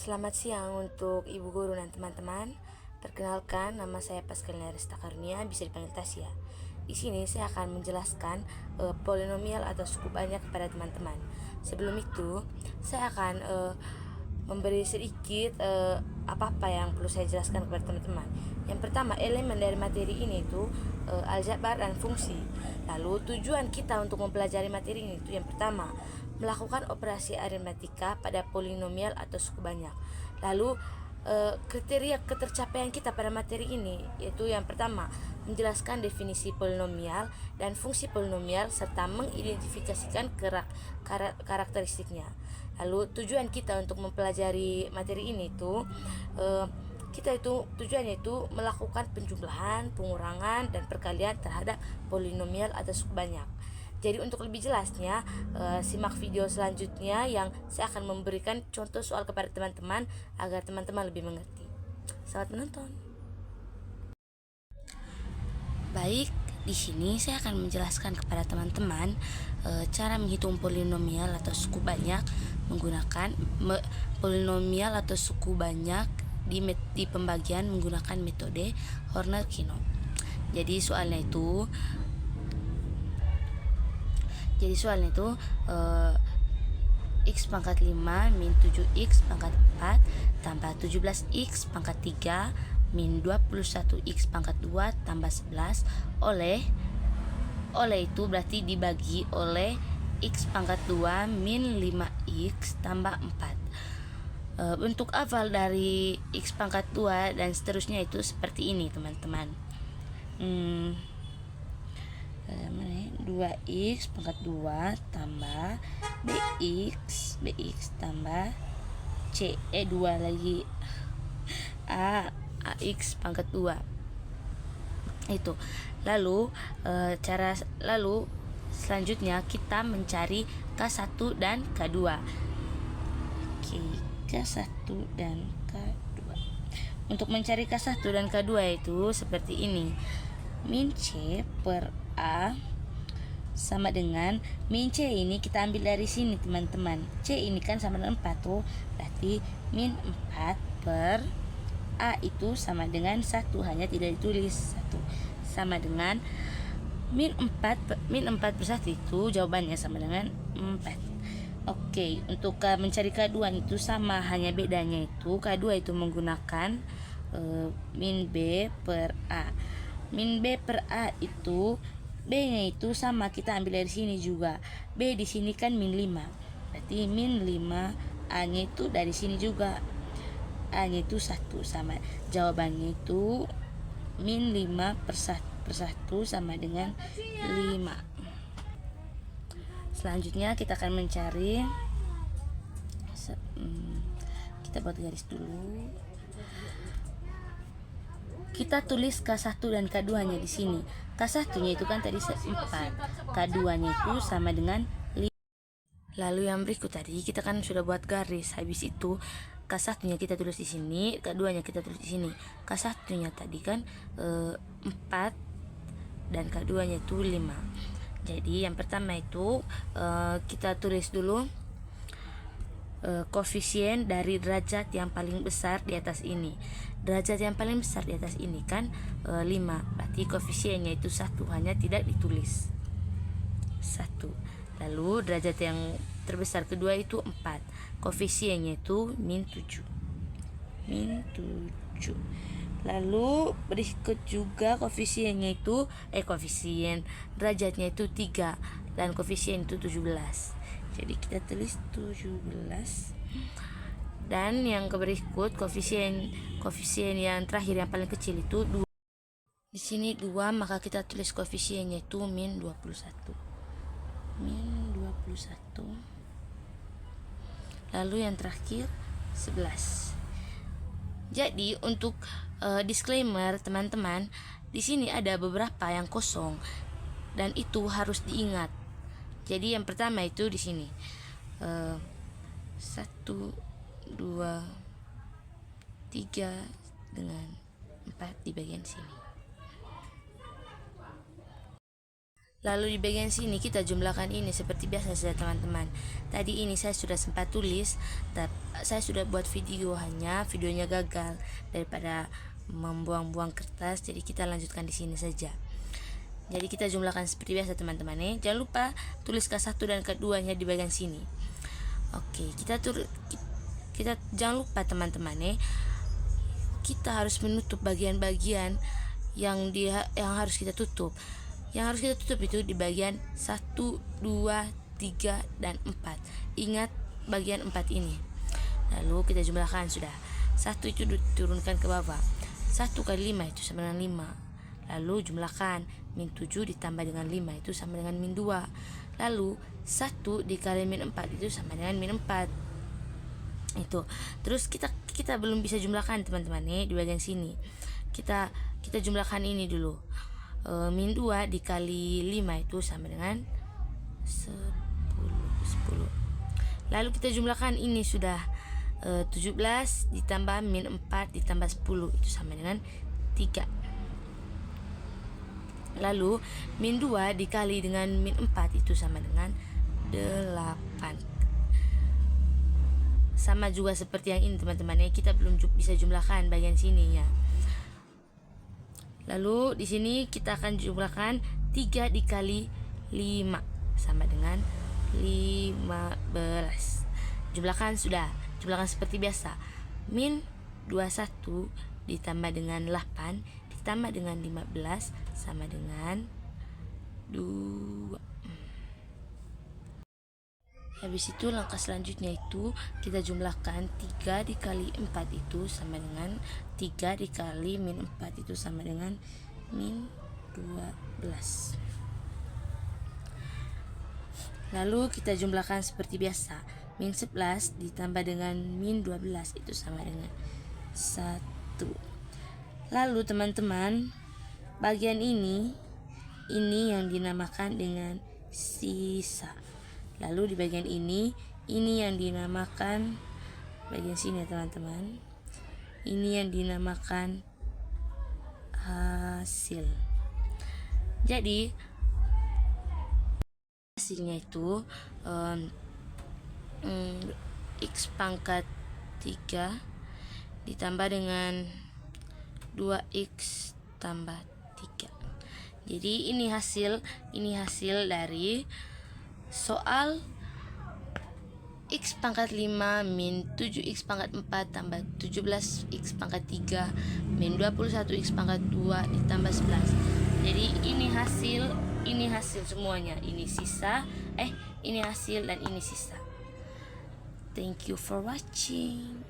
Selamat siang untuk Ibu Guru dan teman-teman. Perkenalkan, nama saya Pascaline Resta Karunia, bisa dipanggil Tasya. Di sini saya akan menjelaskan polinomial atau suku banyak kepada teman-teman. Sebelum itu, saya akan memberi sedikit apa-apa yang perlu saya jelaskan kepada teman-teman. Yang pertama, elemen dari materi ini itu aljabar dan fungsi. Lalu tujuan kita untuk mempelajari materi ini itu yang pertama, melakukan operasi aritmatika pada polinomial atau suku banyak. Lalu kriteria ketercapaian kita pada materi ini yaitu yang pertama, menjelaskan definisi polinomial dan fungsi polinomial serta mengidentifikasikan karakteristiknya. Lalu tujuan kita untuk mempelajari materi ini tuh tujuannya itu melakukan penjumlahan, pengurangan, dan perkalian terhadap polinomial atau suku banyak. Jadi untuk lebih jelasnya, simak video selanjutnya yang saya akan memberikan contoh soal kepada teman-teman agar teman-teman lebih mengerti. Selamat menonton. Baik, di sini saya akan menjelaskan kepada teman-teman cara menghitung polinomial atau suku banyak menggunakan polinomial atau suku banyak di pembagian menggunakan metode Horner-Kinop. Jadi soalnya itu X pangkat 5 min 7X pangkat 4 tambah 17X pangkat 3 min 21X pangkat 2 tambah 11 oleh itu berarti dibagi oleh X pangkat 2 min 5X tambah 4. Bentuk awal dari X pangkat 2 dan seterusnya itu seperti ini teman-teman. 2x pangkat 2 tambah bx tambah c 2 lagi ax pangkat 2 itu. Lalu selanjutnya kita mencari K1 dan K2. Oke, K1 dan K2. Untuk mencari K1 dan K2 itu seperti ini. Min C per A sama dengan min C ini kita ambil dari sini teman-teman. C ini kan sama dengan 4 tuh. Berarti min 4 per A itu sama dengan 1, hanya tidak ditulis 1. Sama dengan min 4 per 1 itu jawabannya sama dengan 4. Oke, untuk mencari K2 itu sama, hanya bedanya itu K2 itu menggunakan min B per A. Min B per A itu B-nya itu sama, kita ambil dari sini juga. B di sini kan min 5. Berarti min 5, A-nya itu dari sini juga. A-nya itu 1 sama. Jawabannya itu min 5 per 1 sama dengan 5. Selanjutnya kita akan mencari, kita buat garis dulu. Kita tulis K1 dan K2 nya di sini. K1 nya itu kan tadi 4, K2 nya itu sama dengan 5. Lalu yang berikut tadi kita kan sudah buat garis. Habis itu K1 nya kita tulis di sini, K2 nya kita tulis di sini. K1 nya tadi kan 4 dan K2 nya itu 5. Jadi yang pertama itu kita tulis dulu koefisien dari derajat yang paling besar di atas ini. Derajat yang paling besar di atas ini kan 5. Berarti koefisiennya itu 1, hanya tidak ditulis 1. Lalu derajat yang terbesar kedua itu 4. Koefisiennya itu min 7. Lalu berikut juga koefisiennya itu koefisien derajatnya itu 3 dan koefisien itu 17. Jadi kita tulis 17. Dan yang berikut koefisien yang terakhir yang paling kecil itu 2. Di sini 2, maka kita tulis koefisiennya itu min 21. Lalu yang terakhir 11. Jadi untuk disclaimer teman-teman, di sini ada beberapa yang kosong dan itu harus diingat. Jadi yang pertama itu di sini 1, 2, 3 dengan 4 di bagian sini. Lalu di bagian sini kita jumlahkan ini seperti biasa saja teman-teman. Tadi ini saya sudah sempat tulis, tapi saya sudah buat video, hanya videonya gagal daripada membuang-buang kertas. Jadi kita lanjutkan di sini saja. Jadi kita jumlahkan seperti biasa teman-teman. Jangan lupa tulis K1 dan K2-nya di bagian sini. Oke, kita jangan lupa teman-teman kita harus menutup bagian-bagian yang harus kita tutup. Yang harus kita tutup itu di bagian 1, 2, 3, dan 4. Ingat bagian 4 ini. Lalu kita jumlahkan sudah. 1 itu diturunkan ke bawah. 1 kali 5 itu sama dengan 5. Lalu jumlahkan. Min 7 ditambah dengan 5 itu sama dengan min 2. Lalu 1 dikali min 4 itu sama dengan min 4. Itu. Terus kita belum bisa jumlahkan teman-teman di bagian sini. Kita jumlahkan ini dulu. Min 2 dikali 5 itu sama dengan 10. Lalu kita jumlahkan ini sudah 17 ditambah min 4 ditambah 10 itu sama dengan 3. Lalu min 2 dikali dengan min 4 itu sama dengan 8. Sama juga seperti yang ini teman-teman kita belum bisa jumlahkan bagian sininya. Lalu di sini kita akan jumlahkan 3 dikali 5 sama dengan 15. Jumlahkan sudah. Jumlahkan seperti biasa. Min 21 ditambah dengan 8 ditambah dengan 15 sama dengan 2. Habis itu langkah selanjutnya itu kita jumlahkan 3 dikali 4 itu sama dengan 3 dikali min 4 itu sama dengan min 12. Lalu kita jumlahkan seperti biasa. Min 11 ditambah dengan min 12 itu sama dengan 1. Lalu teman-teman, bagian ini yang dinamakan dengan sisa. Lalu di bagian ini yang dinamakan bagian sini ya teman-teman. Ini yang dinamakan hasil. Jadi hasilnya itu X pangkat 3 ditambah dengan 2X tambah 3. Jadi ini hasil dari soal X pangkat 5 min 7X pangkat 4 tambah 17X pangkat 3 min 21X pangkat 2 ditambah 11. Jadi ini hasil semuanya. Ini sisa, ini hasil dan ini sisa. Thank you for watching.